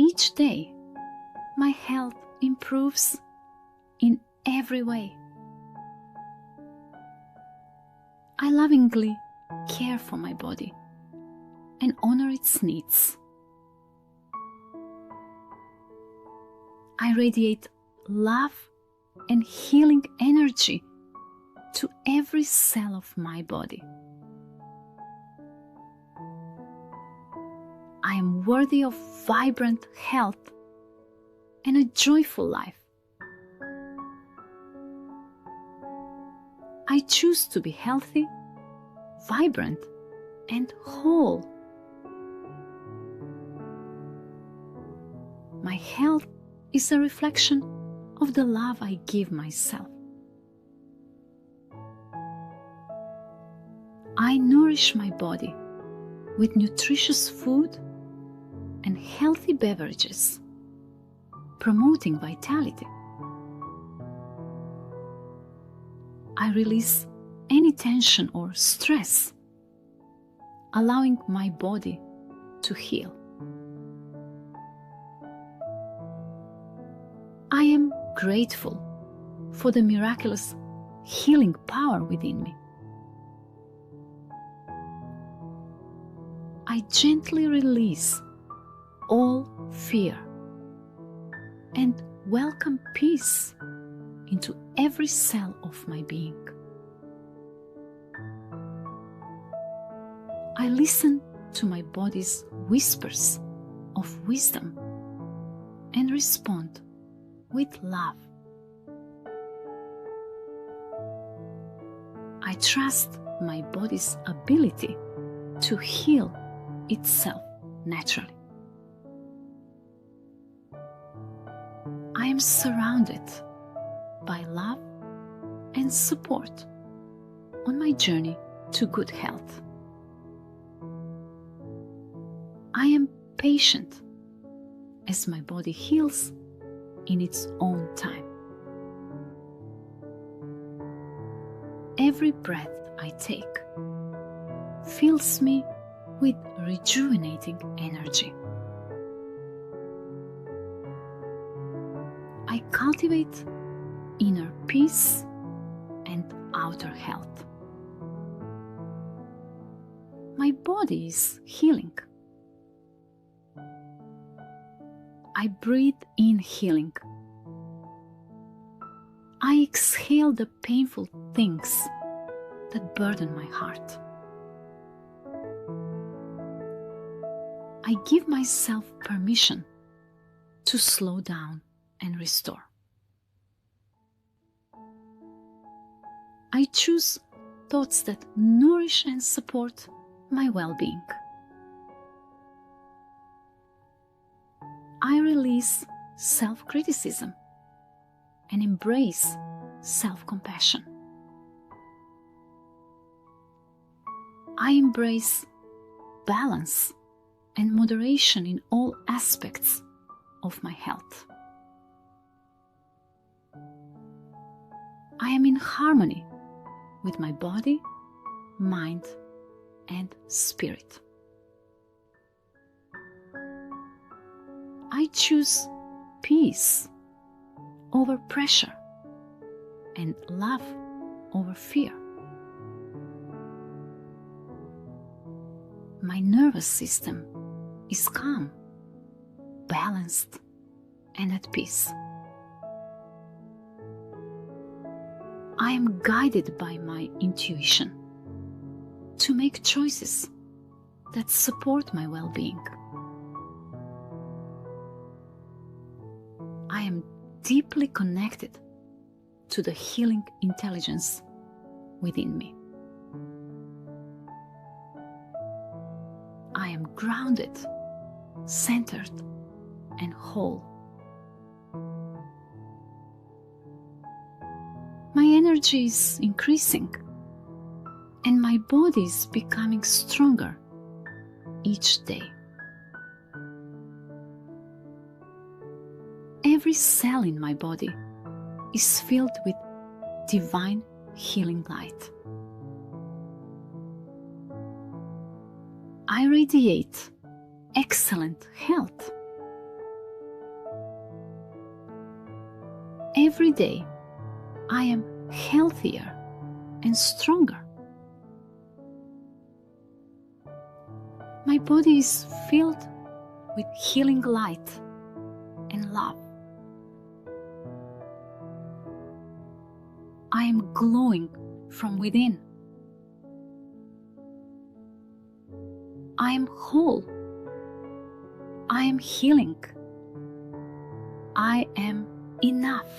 Each day, my health improves in every way. I lovingly care for my body and honor its needs. I radiate love and healing energy to every cell of my body. I am worthy of vibrant health and a joyful life. I choose to be healthy, vibrant, and whole. My health is a reflection of the love I give myself. I nourish my body with nutritious food and healthy beverages, promoting vitality. I release any tension or stress, allowing my body to heal. I am grateful for the miraculous healing power within me. I gently release all fear and welcome peace into every cell of my being. I listen to my body's whispers of wisdom and respond with love. I trust my body's ability to heal itself naturally. I am surrounded by love and support on my journey to good health. I am patient as my body heals in its own time. Every breath I take fills me with rejuvenating energy. I cultivate inner peace and outer health. My body is healing. I breathe in healing. I exhale the painful things that burden my heart. I give myself permission to slow down and restore. I choose thoughts that nourish and support my well-being. I release self-criticism and embrace self-compassion. I embrace balance and moderation in all aspects of my health. I am in harmony with my body, mind, and spirit. I choose peace over pressure and love over fear. My nervous system is calm, balanced, and at peace. I am guided by my intuition to make choices that support my well-being. I am deeply connected to the healing intelligence within me. I am grounded, centered, and whole. My energy is increasing, and my body is becoming stronger each day. Every cell in my body is filled with divine healing light. I radiate excellent health every day I am healthier and stronger. My body is filled with healing light and love. I am glowing from within. I am whole. I am healing. I am enough.